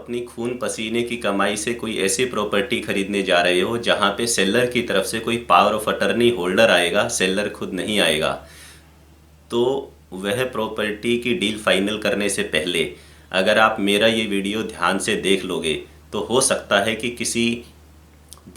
अपनी खून पसीने की कमाई से कोई ऐसी प्रॉपर्टी खरीदने जा रहे हो जहाँ पे सेलर की तरफ से कोई पावर ऑफ अटर्नी होल्डर आएगा, सेलर खुद नहीं आएगा, तो वह प्रॉपर्टी की डील फाइनल करने से पहले अगर आप मेरा ये वीडियो ध्यान से देख लोगे तो हो सकता है कि किसी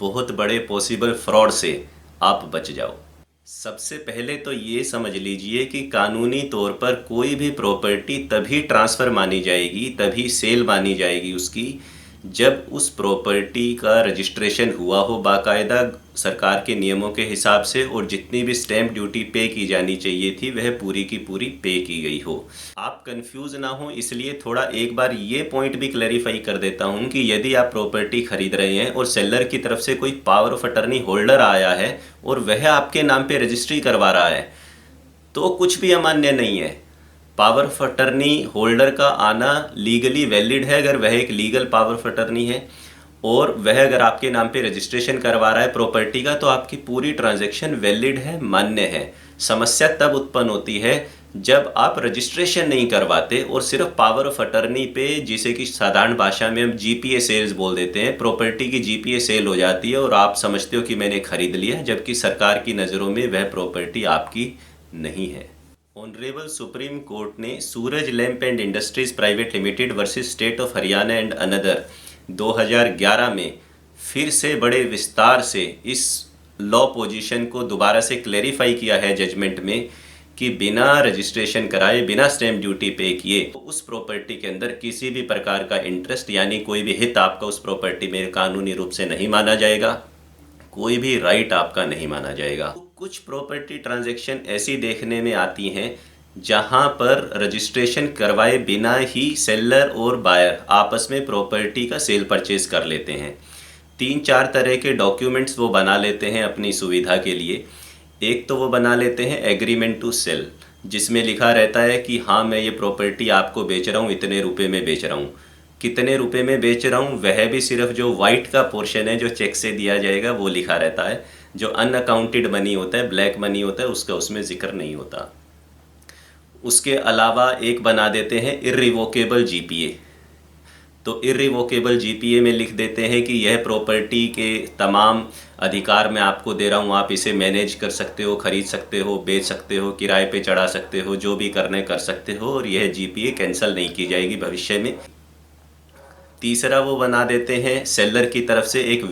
बहुत बड़े पॉसिबल फ्रॉड से आप बच जाओ। सबसे पहले तो ये समझ लीजिए कि कानूनी तौर पर कोई भी प्रॉपर्टी तभी ट्रांसफ़र मानी जाएगी, तभी सेल मानी जाएगी उसकी, जब उस प्रॉपर्टी का रजिस्ट्रेशन हुआ हो बाकायदा सरकार के नियमों के हिसाब से, और जितनी भी स्टैंप ड्यूटी पे की जानी चाहिए थी वह पूरी की पूरी पे की गई हो। आप कंफ्यूज ना हो इसलिए थोड़ा एक बार ये पॉइंट भी क्लैरिफाई कर देता हूँ कि यदि आप प्रॉपर्टी खरीद रहे हैं और सेलर की तरफ से कोई पावर ऑफ अटर्नी होल्डर आया है और वह आपके नाम पे रजिस्ट्री करवा रहा है तो कुछ भी अमान्य नहीं है। पावर ऑफ अटर्नी होल्डर का आना लीगली वैलिड है अगर वह एक लीगल पावर ऑफ अटर्नी है, और वह अगर आपके नाम पे रजिस्ट्रेशन करवा रहा है प्रॉपर्टी का तो आपकी पूरी ट्रांजैक्शन वैलिड है, मान्य है। समस्या तब उत्पन्न होती है जब आप रजिस्ट्रेशन नहीं करवाते और सिर्फ पावर ऑफ अटर्नी पे, जिसे कि साधारण भाषा में हम जीपीए सेल्स बोल देते हैं, प्रॉपर्टी की जीपीए सेल हो जाती है और आप समझते हो कि मैंने खरीद लिया, जबकि सरकार की नज़रों में वह प्रॉपर्टी आपकी नहीं है। ऑनरेबल सुप्रीम कोर्ट ने Suraj lamp and industries private limited versus state of Haryana and another 2011 में फिर से बड़े विस्तार से इस लॉ पोजीशन को दोबारा से क्लेरिफाई किया है जजमेंट में कि बिना रजिस्ट्रेशन कराए, बिना स्टैंप ड्यूटी पे किए तो उस प्रॉपर्टी के अंदर किसी भी प्रकार का इंटरेस्ट यानी कोई भी हित आपका उस प्रॉपर्टी में कानूनी रूप से नहीं माना जाएगा, कोई भी राइट आपका नहीं माना जाएगा। कुछ प्रॉपर्टी ट्रांजैक्शन ऐसी देखने में आती हैं जहां पर रजिस्ट्रेशन करवाए बिना ही सेलर और बायर आपस में प्रॉपर्टी का सेल परचेज कर लेते हैं। 3-4 तरह के डॉक्यूमेंट्स वो बना लेते हैं अपनी सुविधा के लिए। एक तो वो बना लेते हैं एग्रीमेंट टू सेल, जिसमें लिखा रहता है कि हाँ मैं ये प्रॉपर्टी आपको बेच रहा हूँ, इतने रुपए में बेच रहा हूँ। कितने रुपए में बेच रहा हूँ वह भी सिर्फ जो वाइट का पोर्शन है जो चेक से दिया जाएगा वो लिखा रहता है। जो अनअकाउंटेड मनी होता है, ब्लैक मनी होता है, उसका उसमें जिक्र नहीं होता। उसके अलावा एक बना देते हैं इर्रिवोकेबल जीपीए। तो इर्रिवोकेबल जीपीए में लिख देते हैं कि यह प्रॉपर्टी के तमाम अधिकार मैं आपको दे रहा हूँ, आप इसे मैनेज कर सकते हो, खरीद सकते हो, बेच सकते हो, किराए पे चढ़ा सकते हो, जो भी करने कर सकते हो, और यह जीपीए कैंसिल नहीं की जाएगी भविष्य में। तीसरा वो बना देते हैं सेलर की तरफ से एक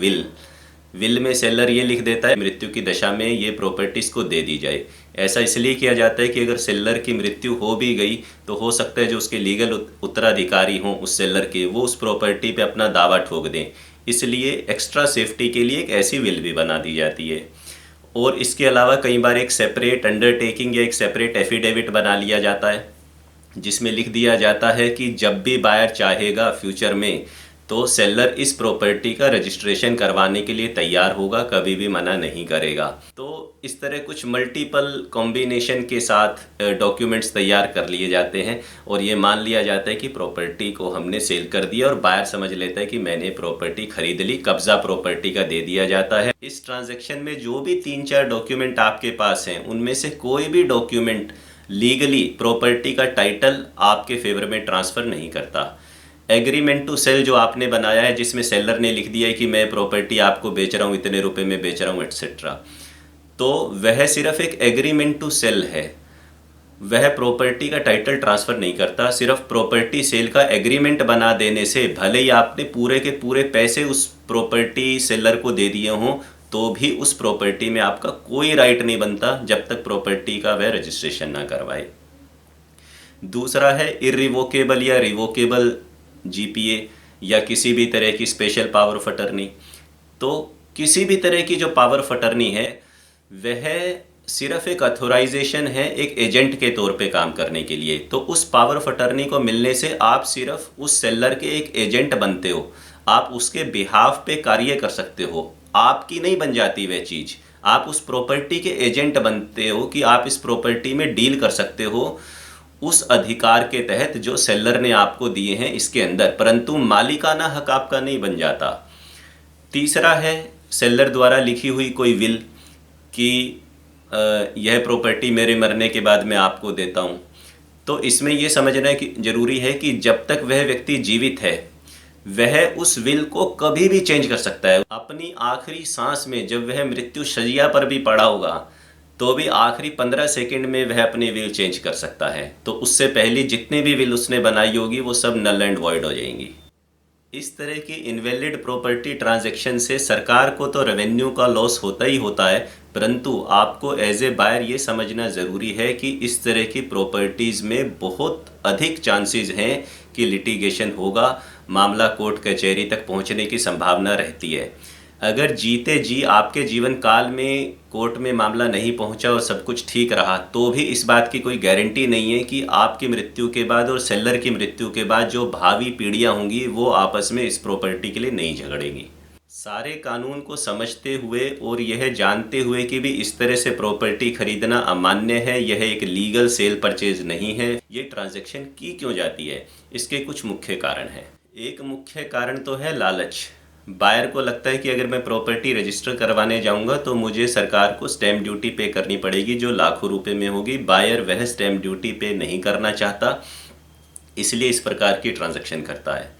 विल में सेलर ये लिख देता है मृत्यु की दशा में ये प्रॉपर्टीज को दे दी जाए। ऐसा इसलिए किया जाता है कि अगर सेलर की मृत्यु हो भी गई तो हो सकता है जो उसके लीगल उत्तराधिकारी हों उस सेलर के, वो उस प्रॉपर्टी पे अपना दावा ठोक दें, इसलिए एक्स्ट्रा सेफ्टी के लिए एक ऐसी विल भी बना दी जाती है। और इसके अलावा कई बार एक सेपरेट अंडरटेकिंग या एक सेपरेट एफिडेविट बना लिया जाता है जिसमें लिख दिया जाता है कि जब भी बायर चाहेगा फ्यूचर में तो सेलर इस प्रॉपर्टी का रजिस्ट्रेशन करवाने के लिए तैयार होगा, कभी भी मना नहीं करेगा। तो इस तरह कुछ मल्टीपल कॉम्बिनेशन के साथ डॉक्यूमेंट्स तैयार कर लिए जाते हैं और ये मान लिया जाता है कि प्रॉपर्टी को हमने सेल कर दिया और बायर समझ लेता है कि मैंने प्रॉपर्टी खरीद ली, कब्जा प्रॉपर्टी का दे दिया जाता है। इस ट्रांजैक्शन में जो भी 3-4 डॉक्यूमेंट आपके पास हैं उनमें से कोई भी डॉक्यूमेंट लीगली प्रॉपर्टी का टाइटल आपके फेवर में ट्रांसफ़र नहीं करता। एग्रीमेंट टू सेल जो आपने बनाया है जिसमें सेलर ने लिख दिया है कि मैं प्रॉपर्टी आपको बेच रहा हूँ, इतने रुपए में बेच रहा हूँ एट्सेट्रा, तो वह सिर्फ एक एग्रीमेंट टू सेल है, वह प्रॉपर्टी का टाइटल ट्रांसफ़र नहीं करता। सिर्फ प्रॉपर्टी सेल का एग्रीमेंट बना देने से भले ही आपने पूरे के पूरे पैसे उस प्रॉपर्टी सेलर को दे दिए हों तो भी उस प्रॉपर्टी में आपका कोई राइट नहीं बनता जब तक प्रॉपर्टी का वह रजिस्ट्रेशन ना करवाए। दूसरा है इर्रिवोकेबल या रिवोकेबल जीपीए या किसी भी तरह की स्पेशल पावर ऑफ अटर्नी। तो किसी भी तरह की जो पावर ऑफ अटर्नी है वह सिर्फ एक अथोराइजेशन है एक एजेंट के तौर पे काम करने के लिए। तो उस पावर ऑफ अटर्नी को मिलने से आप सिर्फ उस सेलर के एक एजेंट बनते हो, आप उसके बिहाफ पे कार्य कर सकते हो, आपकी नहीं बन जाती वह चीज़, आप उस प्रॉपर्टी के एजेंट बनते हो कि आप इस प्रॉपर्टी में डील कर सकते हो उस अधिकार के तहत जो सेलर ने आपको दिए हैं इसके अंदर, परंतु मालिकाना हक आपका नहीं बन जाता। तीसरा है सेलर द्वारा लिखी हुई कोई विल कि यह प्रॉपर्टी मेरे मरने के बाद मैं आपको देता हूँ। तो इसमें यह समझना कि जरूरी है कि जब तक वह व्यक्ति जीवित है वह उस विल को कभी भी चेंज कर सकता है। अपनी आखिरी सांस में जब वह मृत्यु शैया पर भी पड़ा होगा तो भी आखिरी 15 सेकंड में वह अपनी विल चेंज कर सकता है। तो उससे पहले जितने भी विल उसने बनाई होगी वो सब नल एंड वॉइड हो जाएंगी। इस तरह की इनवैलिड प्रॉपर्टी ट्रांजैक्शन से सरकार को तो रेवेन्यू का लॉस होता ही होता है, परंतु आपको एज ए बायर ये समझना ज़रूरी है कि इस तरह की प्रॉपर्टीज़ में बहुत अधिक चांसेस हैं कि लिटिगेशन होगा, मामला कोर्ट कचहरी तक पहुंचने की संभावना रहती है। अगर जीते जी आपके जीवन काल में कोर्ट में मामला नहीं पहुंचा और सब कुछ ठीक रहा तो भी इस बात की कोई गारंटी नहीं है कि आपकी मृत्यु के बाद और सेलर की मृत्यु के बाद जो भावी पीढ़ियां होंगी वो आपस में इस प्रॉपर्टी के लिए नहीं झगड़ेंगी। सारे कानून को समझते हुए और यह जानते हुए कि भी इस तरह से प्रॉपर्टी खरीदना अमान्य है, यह एक लीगल सेल परचेज नहीं है, ये ट्रांजैक्शन की क्यों जाती है, इसके कुछ मुख्य कारण हैं। एक मुख्य कारण तो है लालच। बायर को लगता है कि अगर मैं प्रॉपर्टी रजिस्टर करवाने जाऊंगा तो मुझे सरकार को स्टैम्प ड्यूटी पे करनी पड़ेगी जो लाखों रुपए में होगी। बायर वह स्टैम्प ड्यूटी पे नहीं करना चाहता, इसलिए इस प्रकार की ट्रांजैक्शन करता है।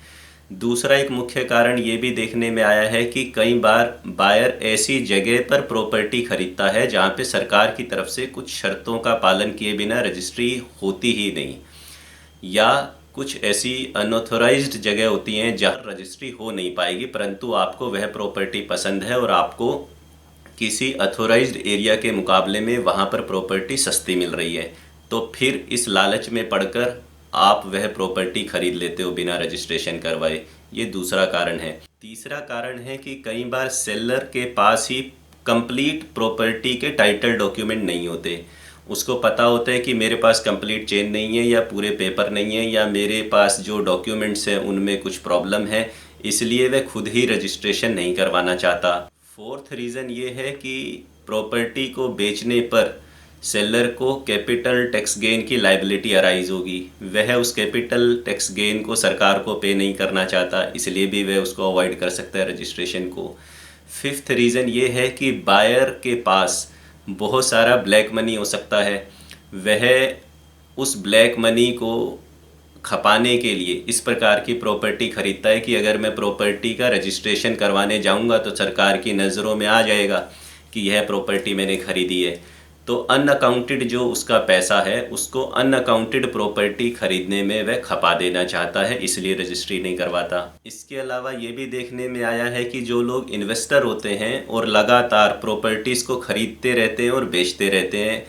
दूसरा एक मुख्य कारण ये भी देखने में आया है कि कई बार बायर ऐसी जगह पर प्रॉपर्टी खरीदता है जहाँ पे सरकार की तरफ से कुछ शर्तों का पालन किए बिना रजिस्ट्री होती ही नहीं, या कुछ ऐसी अनऑथोराइज्ड जगह होती हैं जहाँ रजिस्ट्री हो नहीं पाएगी, परंतु आपको वह प्रॉपर्टी पसंद है और आपको किसी अथोराइज्ड एरिया के मुकाबले में वहाँ पर प्रॉपर्टी सस्ती मिल रही है, तो फिर इस लालच में पड़कर आप वह प्रॉपर्टी खरीद लेते हो बिना रजिस्ट्रेशन करवाए। ये दूसरा कारण है। तीसरा कारण है कि कई बार सेलर के पास ही कंप्लीट प्रॉपर्टी के टाइटल डॉक्यूमेंट नहीं होते। उसको पता होता है कि मेरे पास कंप्लीट चेन नहीं है या पूरे पेपर नहीं है या मेरे पास जो डॉक्यूमेंट्स हैं उनमें कुछ प्रॉब्लम है, इसलिए वह खुद ही रजिस्ट्रेशन नहीं करवाना चाहता। फोर्थ रीज़न ये है कि प्रॉपर्टी को बेचने पर सेलर को कैपिटल टैक्स गेन की लायबिलिटी अराइज होगी। वह उस कैपिटल टैक्स गेन को सरकार को पे नहीं करना चाहता, इसलिए भी वह उसको अवॉइड कर सकता है रजिस्ट्रेशन को। फिफ्थ रीज़न ये है कि बायर के पास बहुत सारा ब्लैक मनी हो सकता है। वह उस ब्लैक मनी को खपाने के लिए इस प्रकार की प्रॉपर्टी खरीदता है कि अगर मैं प्रॉपर्टी का रजिस्ट्रेशन करवाने जाऊंगा तो सरकार की नज़रों में आ जाएगा कि यह प्रॉपर्टी मैंने खरीदी है। तो अनअकाउंटेड जो उसका पैसा है उसको अनअकाउंटेड प्रॉपर्टी खरीदने में वह खपा देना चाहता है, इसलिए रजिस्ट्री नहीं करवाता। इसके अलावा ये भी देखने में आया है कि जो लोग इन्वेस्टर होते हैं और लगातार प्रॉपर्टीज़ को खरीदते रहते हैं और बेचते रहते हैं,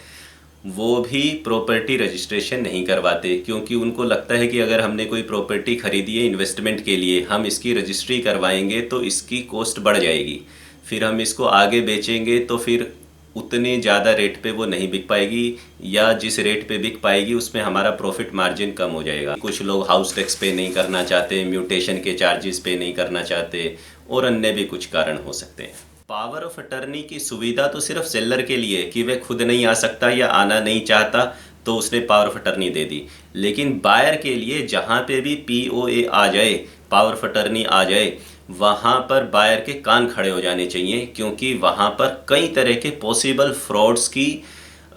वो भी प्रॉपर्टी रजिस्ट्रेशन नहीं करवाते, क्योंकि उनको लगता है कि अगर हमने कोई प्रॉपर्टी खरीदी है इन्वेस्टमेंट के लिए, हम इसकी रजिस्ट्री करवाएंगे तो इसकी कॉस्ट बढ़ जाएगी, फिर हम इसको आगे बेचेंगे तो फिर उतने ज़्यादा रेट पे वो नहीं बिक पाएगी, या जिस रेट पे बिक पाएगी उसमें हमारा प्रॉफिट मार्जिन कम हो जाएगा। कुछ लोग हाउस टैक्स पे नहीं करना चाहते, म्यूटेशन के चार्जेस पे नहीं करना चाहते, और अन्य भी कुछ कारण हो सकते हैं। पावर ऑफ अटर्नी की सुविधा तो सिर्फ सेलर के लिए कि वह खुद नहीं आ सकता या आना नहीं चाहता तो उसने पावर ऑफ अटर्नी दे दी, लेकिन बायर के लिए जहाँ पे भी POA आ जाए, पावर ऑफ अटर्नी आ जाए, वहाँ पर बायर के कान खड़े हो जाने चाहिए, क्योंकि वहाँ पर कई तरह के पॉसिबल फ्रॉड्स की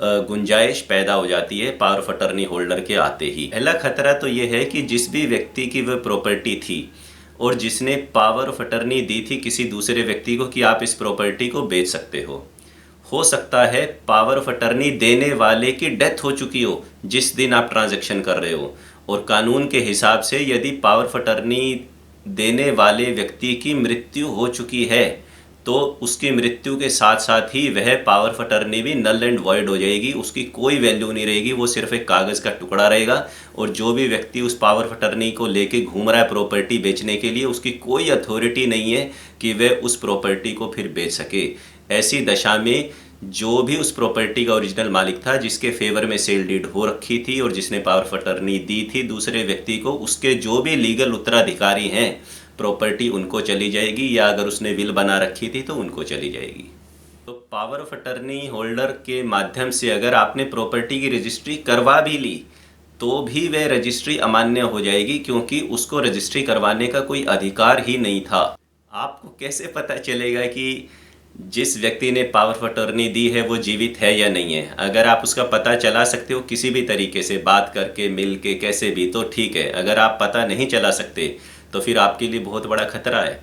गुंजाइश पैदा हो जाती है पावर ऑफ अटर्नी होल्डर के आते ही। पहला खतरा तो ये है कि जिस भी व्यक्ति की वह प्रॉपर्टी थी और जिसने पावर ऑफ अटर्नी दी थी किसी दूसरे व्यक्ति को कि आप इस प्रॉपर्टी को बेच सकते हो सकता है पावर ऑफ अटर्नी देने वाले की डेथ हो चुकी हो जिस दिन आप ट्रांजैक्शन कर रहे हो, और कानून के हिसाब से यदि पावर ऑफ अटर्नी देने वाले व्यक्ति की मृत्यु हो चुकी है तो उसकी मृत्यु के साथ साथ ही वह पावर ऑफ अटर्नी भी नल एंड वॉइड हो जाएगी, उसकी कोई वैल्यू नहीं रहेगी, वो सिर्फ एक कागज़ का टुकड़ा रहेगा। और जो भी व्यक्ति उस पावर ऑफ अटर्नी को लेके घूम रहा है प्रॉपर्टी बेचने के लिए, उसकी कोई अथॉरिटी नहीं है कि वह उस प्रॉपर्टी को फिर बेच सके। ऐसी दशा में जो भी उस प्रॉपर्टी का ओरिजिनल मालिक था, जिसके फेवर में सेल डीड हो रखी थी और जिसने पावर ऑफ अटर्नी दी थी दूसरे व्यक्ति को, उसके जो भी लीगल उत्तराधिकारी हैं प्रॉपर्टी उनको चली जाएगी, या अगर उसने विल बना रखी थी तो उनको चली जाएगी। तो पावर ऑफ अटर्नी होल्डर के माध्यम से अगर आपने प्रॉपर्टी की रजिस्ट्री करवा भी ली तो भी वह रजिस्ट्री अमान्य हो जाएगी, क्योंकि उसको रजिस्ट्री करवाने का कोई अधिकार ही नहीं था। आपको कैसे पता चलेगा कि जिस व्यक्ति ने पावर ऑफ अटर्नी दी है वो जीवित है या नहीं है? अगर आप उसका पता चला सकते हो किसी भी तरीके से, बात करके, मिल के, कैसे भी, तो ठीक है। अगर आप पता नहीं चला सकते तो फिर आपके लिए बहुत बड़ा खतरा है।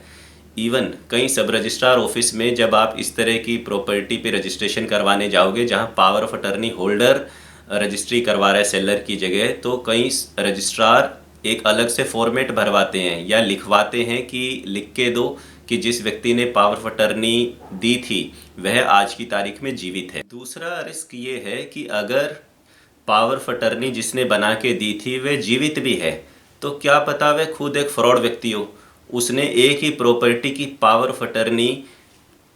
इवन कई सब रजिस्ट्रार ऑफिस में जब आप इस तरह की प्रॉपर्टी पे रजिस्ट्रेशन करवाने जाओगे जहां power of attorney holder registry करवा रहा है सेलर की जगह, तो कई रजिस्ट्रार एक अलग से फॉर्मेट भरवाते हैं या लिखवाते हैं कि लिख के दो कि जिस व्यक्ति ने पावर ऑफ अटर्नी दी थी वह आज की तारीख में जीवित है। दूसरा रिस्क ये है कि अगर पावर ऑफ अटर्नी जिसने बना के दी थी वह जीवित भी है, तो क्या पता वह खुद एक फ्रॉड व्यक्ति हो, उसने एक ही प्रॉपर्टी की पावर ऑफ अटर्नी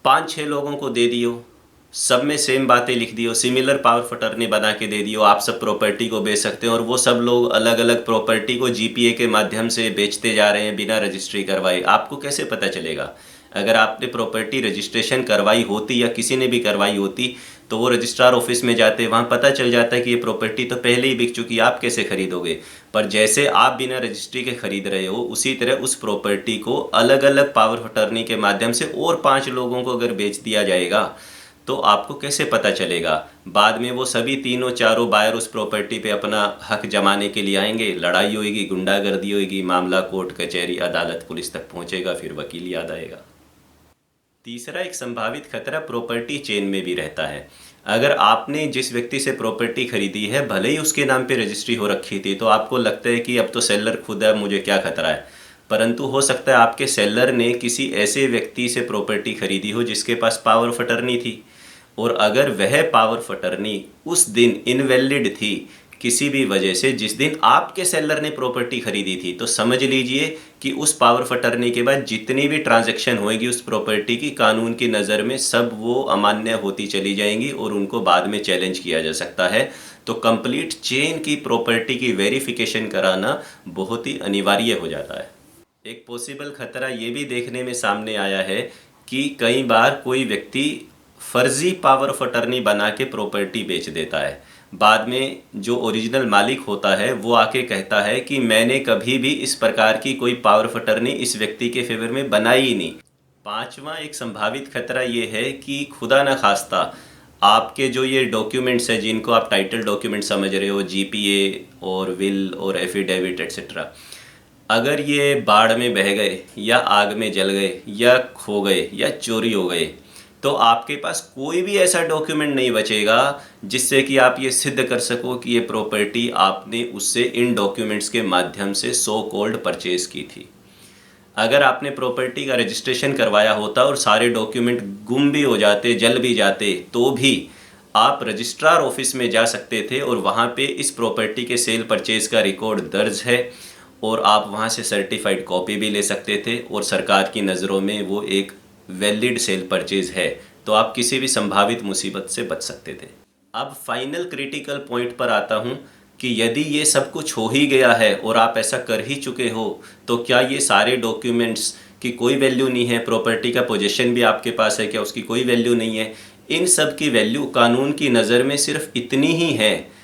5-6 लोगों को दे दी हो, सब में सेम बातें लिख दी हो, सिमिलर पावर ऑफ अटर्नी बना के दे दी हो, आप सब प्रॉपर्टी को बेच सकते हो, और वो सब लोग अलग अलग प्रॉपर्टी को जीपीए के माध्यम से बेचते जा रहे हैं बिना रजिस्ट्री करवाए। आपको कैसे पता चलेगा? अगर आपने प्रॉपर्टी रजिस्ट्रेशन करवाई होती या किसी ने भी करवाई होती तो वो रजिस्ट्रार ऑफिस में जाते, वहाँ पता चल जाता है कि ये प्रॉपर्टी तो पहले ही बिक चुकी है, आप कैसे खरीदोगे? पर जैसे आप बिना रजिस्ट्री के खरीद रहे हो, उसी तरह उस प्रॉपर्टी को अलग अलग पावर ऑफ अटर्नी के माध्यम से और 5 लोगों को अगर बेच दिया जाएगा तो आपको कैसे पता चलेगा? बाद में वो सभी तीनों चारों बायर उस प्रॉपर्टी पे अपना हक जमाने के लिए आएंगे, लड़ाई होगी, गुंडागर्दी होगी, मामला कोर्ट कचहरी अदालत पुलिस तक पहुंचेगा, फिर वकील याद आएगा। तीसरा एक संभावित खतरा प्रॉपर्टी चेन में भी रहता है। अगर आपने जिस व्यक्ति से प्रॉपर्टी खरीदी है भले ही उसके नाम पे रजिस्ट्री हो रखी थी, तो आपको लगता है कि अब तो सेलर खुद है, मुझे क्या खतरा है, परंतु हो सकता है आपके सेलर ने किसी ऐसे व्यक्ति से प्रॉपर्टी खरीदी हो जिसके पास पावर ऑफ अटर्नी थी, और अगर वह पावर ऑफ अटर्नी उस दिन इनवैलिड थी किसी भी वजह से जिस दिन आपके सेलर ने प्रॉपर्टी खरीदी थी, तो समझ लीजिए कि उस पावर ऑफ अटर्नी के बाद जितनी भी ट्रांजैक्शन होएगी उस प्रॉपर्टी की, कानून की नज़र में सब वो अमान्य होती चली जाएंगी और उनको बाद में चैलेंज किया जा सकता है। तो कंप्लीट चेन की प्रॉपर्टी की वेरिफिकेशन कराना बहुत ही अनिवार्य हो जाता है। एक पॉसिबल खतरा ये भी देखने में सामने आया है कि कई बार कोई व्यक्ति फर्जी पावर ऑफ अटर्नी बना के प्रॉपर्टी बेच देता है। बाद में जो ओरिजिनल मालिक होता है वो आके कहता है कि मैंने कभी भी इस प्रकार की कोई पावर ऑफ अटर्नी इस व्यक्ति के फेवर में बनाई ही नहीं। पांचवा एक संभावित खतरा ये है कि खुदा न खास्ता आपके जो ये डॉक्यूमेंट्स हैं जिनको आप टाइटल डॉक्यूमेंट समझ रहे हो, जीपीए और विल और एफिडेविट एट्सेट्रा, अगर ये बाढ़ में बह गए या आग में जल गए या खो गए या चोरी हो गए, तो आपके पास कोई भी ऐसा डॉक्यूमेंट नहीं बचेगा जिससे कि आप ये सिद्ध कर सको कि ये प्रॉपर्टी आपने उससे इन डॉक्यूमेंट्स के माध्यम से सो कॉल्ड परचेज की थी। अगर आपने प्रॉपर्टी का रजिस्ट्रेशन करवाया होता और सारे डॉक्यूमेंट गुम भी हो जाते, जल भी जाते, तो भी आप रजिस्ट्रार ऑफिस में जा सकते थे और वहाँ पे इस प्रॉपर्टी के सेल परचेज का रिकॉर्ड दर्ज है और आप वहाँ से सर्टिफाइड कॉपी भी ले सकते थे और सरकार की नज़रों में वो एक वैलिड सेल परचेज है, तो आप किसी भी संभावित मुसीबत से बच सकते थे। अब फाइनल क्रिटिकल पॉइंट पर आता हूँ कि यदि ये सब कुछ हो ही गया है और आप ऐसा कर ही चुके हो, तो क्या ये सारे डॉक्यूमेंट्स की कोई वैल्यू नहीं है? प्रॉपर्टी का पोजीशन भी आपके पास है, क्या उसकी कोई वैल्यू नहीं है? इन सब की वैल्यू कानून की नज़र में सिर्फ इतनी ही है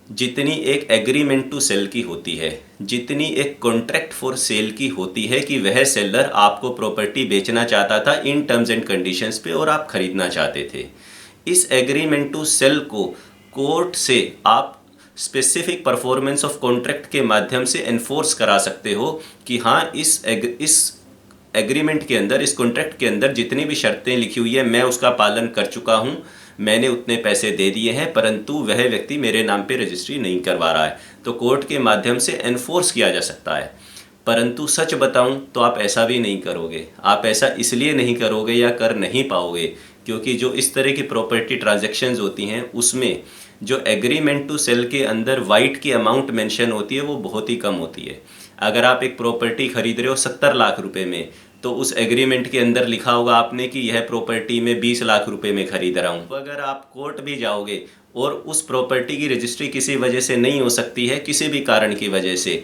जितनी एक एग्रीमेंट टू सेल की होती है, जितनी एक कॉन्ट्रैक्ट फॉर सेल की होती है कि वह सेलर आपको प्रॉपर्टी बेचना चाहता था इन टर्म्स एंड कंडीशंस पे और आप खरीदना चाहते थे। इस एग्रीमेंट टू सेल को कोर्ट से आप स्पेसिफिक परफॉर्मेंस ऑफ कॉन्ट्रैक्ट के माध्यम से एनफोर्स करा सकते हो कि हाँ, इस एग्रीमेंट के अंदर, इस कॉन्ट्रैक्ट के अंदर जितनी भी शर्तें लिखी हुई है मैं उसका पालन कर चुका हूँ, मैंने उतने पैसे दे दिए हैं, परंतु वह व्यक्ति मेरे नाम पे रजिस्ट्री नहीं करवा रहा है, तो कोर्ट के माध्यम से एनफोर्स किया जा सकता है। परंतु सच बताऊं तो आप ऐसा भी नहीं करोगे। आप ऐसा इसलिए नहीं करोगे या कर नहीं पाओगे क्योंकि जो इस तरह की प्रॉपर्टी ट्रांजैक्शंस होती हैं उसमें जो एग्रीमेंट टू सेल के अंदर वाइट की अमाउंट मेंशन होती है वो बहुत ही कम होती है। अगर आप एक प्रॉपर्टी खरीद रहे हो 70 लाख रुपए में, तो उस एग्रीमेंट के अंदर लिखा होगा आपने कि यह प्रॉपर्टी मैं 20 लाख रुपए में खरीद रहा हूँ। अगर आप कोर्ट भी जाओगे और उस प्रॉपर्टी की रजिस्ट्री किसी वजह से नहीं हो सकती है, किसी भी कारण की वजह से,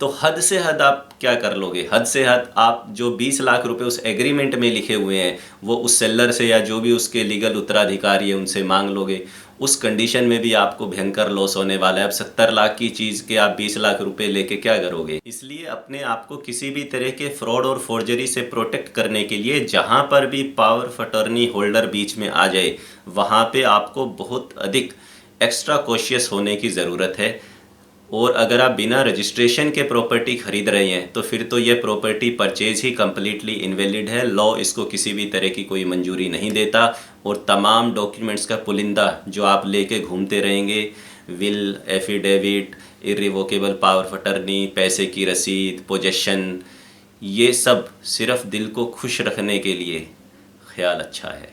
तो हद से हद आप क्या कर लोगे? हद से हद आप जो 20 लाख रुपए उस एग्रीमेंट में लिखे हुए हैं वो उस सेलर से या जो भी उसके लीगल उत्तराधिकारी है उनसे मांग लोगे। उस कंडीशन में भी आपको भयंकर लॉस होने वाला है। अब 70 लाख की चीज़ के आप 20 लाख रुपए लेके क्या करोगे? इसलिए अपने आप को किसी भी तरह के फ्रॉड और फोर्जरी से प्रोटेक्ट करने के लिए जहाँ पर भी पावर ऑफ अटॉर्नी होल्डर बीच में आ जाए वहाँ पे आपको बहुत अधिक एक्स्ट्रा कॉशियस होने की ज़रूरत है। और अगर आप बिना रजिस्ट्रेशन के प्रॉपर्टी खरीद रहे हैं तो फिर तो ये प्रॉपर्टी परचेज ही कम्प्लीटली इनवैलिड है। लॉ इसको किसी भी तरह की कोई मंजूरी नहीं देता और तमाम डॉक्यूमेंट्स का पुलिंदा जो आप लेके घूमते रहेंगे, will, affidavit, irrevocable power of attorney, पैसे की रसीद, पोजेशन, ये सब सिर्फ दिल को खुश रखने के लिए ख्याल अच्छा है।